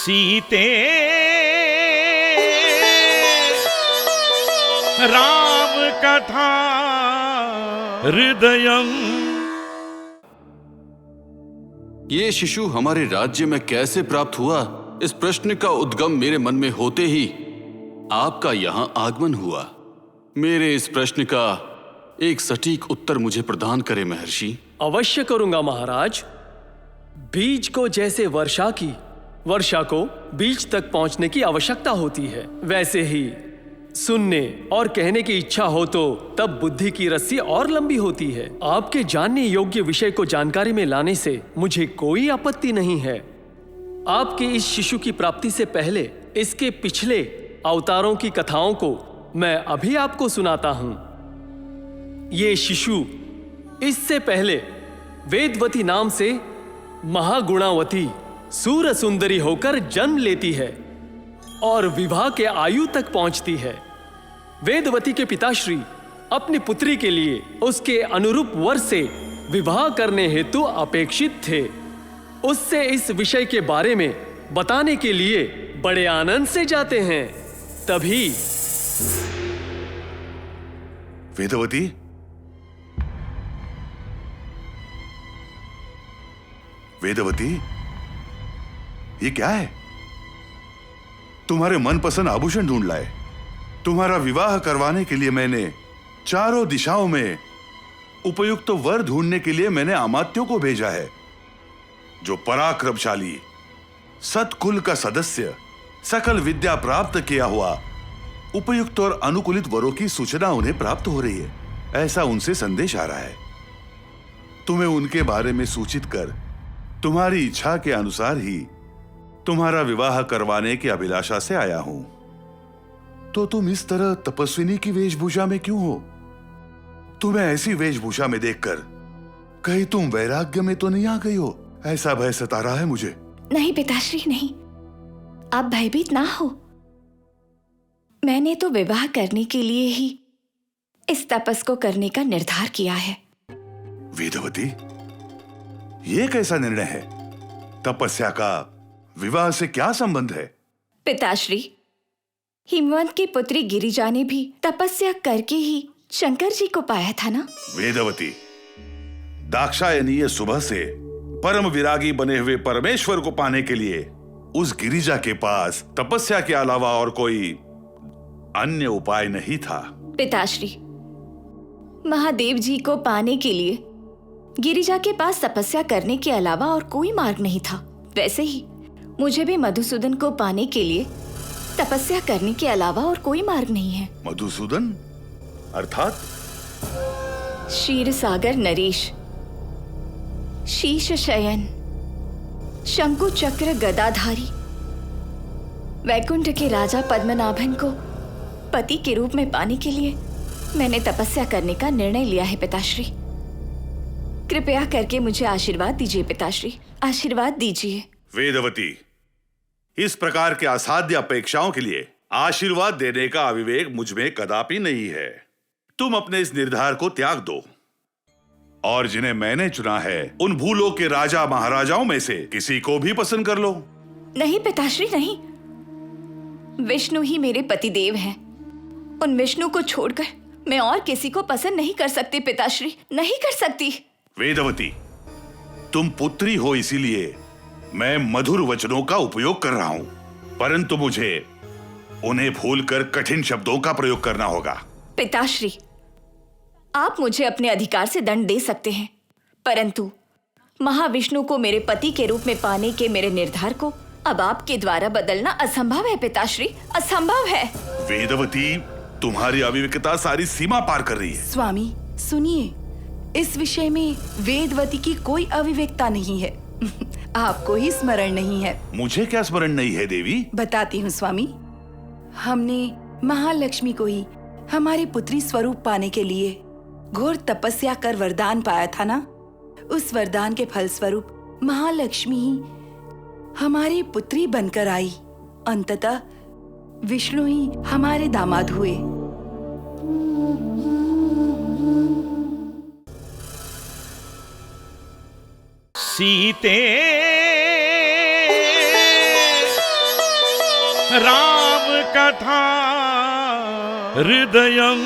सीते राम कथा हृदयम। ये शिशु हमारे राज्य में कैसे प्राप्त हुआ, इस प्रश्न का उद्गम मेरे मन में होते ही आपका यहाँ आगमन हुआ। मेरे इस प्रश्न का एक सटीक उत्तर मुझे प्रदान करें महर्षि। अवश्य करूंगा महाराज। बीज को जैसे वर्षा को बीज तक पहुंचने की आवश्यकता होती है, वैसे ही सुनने और कहने की इच्छा हो तो तब बुद्धि की रस्सी और लंबी होती है। आपके जानने योग्य विषय को जानकारी में लाने से मुझे कोई आपत्ति नहीं है। आपके इस शिशु की प्राप्ति से पहले इसके पिछले अवतारों की कथाओं को मैं अभी आपको सुनाता हूं। ये शिशु इससे पहले वेदवती नाम से महागुणावती सूर सुंदरी होकर जन्म लेती है और विवाह के आयु तक पहुंचती है। वेदवती के पिताश्री अपनी पुत्री के लिए उसके अनुरूप वर से विवाह करने हेतु अपेक्षित थे। उससे इस विषय के बारे में बताने के लिए बड़े आनंद से जाते हैं। तभी वेदवती, वेदवती, ये क्या है? तुम्हारे मनपसंद आभूषण ढूंढ लाए। तुम्हारा विवाह करवाने के लिए मैंने चारों दिशाओं में उपयुक्त वर ढूंढने के लिए मैंने अमात्यों को भेजा है, जो पराक्रमशाली, सत्कुल का सदस्य, सकल विद्या प्राप्त किया हुआ, उपयुक्त और अनुकूलित वरों की सूचना उन्हें प्राप्त हो रही है, ऐसा उनसे संदेश आ रहा है। तुम्हें उनके बारे में सूचित कर तुम्हारी इच्छा के अनुसार ही तुम्हारा विवाह करवाने की अभिलाषा से आया हूं। तो तुम इस तरह तपस्विनी की वेशभूषा में क्यों हो? तुम्हें ऐसी वेशभूषा में देखकर कहीं तुम वैराग्य में तो नहीं आ गई हो, ऐसा भय सता रहा है मुझे। नहीं पिताश्री, नहीं, आप भयभीत ना हो। मैंने तो विवाह करने के लिए ही इस तपस को करने का निर्धार किया है। वेदवती, ये कैसा निर्णय है? तपस्या का विवाह से क्या संबंध है? पिताश्री, हिमवंत की पुत्री गिरिजा ने भी तपस्या करके ही शंकर जी को पाया था ना? वेदवती, दाक्षायनी सुबह से परम विरागी बने हुए परमेश्वर को पाने के लिए उस गिरिजा के पास तपस्या के अलावा और कोई अन्य उपाय नहीं था। पिताश्री, महादेव जी को पाने के लिए गिरिजा के पास तपस्या करने के अलावा और कोई मार्ग नहीं था। वैसे ही मुझे भी मधुसूदन को पाने के लिए तपस्या करने के अलावा और कोई मार्ग नहीं है। मधुसूदन अर्थात? क्षीर सागर नरेश, शीश शयन, शंकु चक्र गदाधारी, वैकुंठ के राजा पद्मनाभन को पति के रूप में पाने के लिए मैंने तपस्या करने का निर्णय लिया है पिताश्री। कृपया करके मुझे आशीर्वाद दीजिए पिताश्री, आशीर्वाद दीजिए। वेदवती, इस प्रकार के असाध्य अपेक्षाओं के लिए आशीर्वाद देने का अविवेक मुझ में कदापि नहीं है। तुम अपने इस निर्धार को त्याग दो और जिन्हें मैंने चुना है उन भूलों के राजा महाराजाओं में से किसी को भी पसंद कर लो। नहीं पिताश्री, नहीं, विष्णु ही मेरे पतिदेव हैं। उन विष्णु को छोड़कर मैं और किसी को पसंद नहीं कर सकती पिताश्री, नहीं कर सकती। वेदवती, तुम पुत्री हो इसीलिए मैं मधुर वचनों का उपयोग कर रहा हूं, परंतु मुझे उन्हें भूलकर कठिन शब्दों का प्रयोग करना होगा। पिताश्री, आप मुझे अपने अधिकार से दंड दे सकते हैं, परंतु महाविष्णु को मेरे पति के रूप में पाने के मेरे निर्धार को अब आपके द्वारा बदलना असंभव है पिताश्री, असंभव है। वेदवती, तुम्हारी अविवेकता सारी सीमा पार कर रही है। स्वामी सुनिए, इस विषय में वेदवती की कोई अविवेकता नहीं है। आपको ही स्मरण नहीं है। मुझे क्या स्मरण नहीं है देवी? बताती हूँ स्वामी। हमने महालक्ष्मी को ही हमारी पुत्री स्वरूप पाने के लिए घोर तपस्या कर वरदान पाया था ना। उस वरदान के फलस्वरूप महालक्ष्मी ही हमारी पुत्री बनकर आई। अंततः विष्णु ही हमारे दामाद हुए। सीते राम कथा हृदयं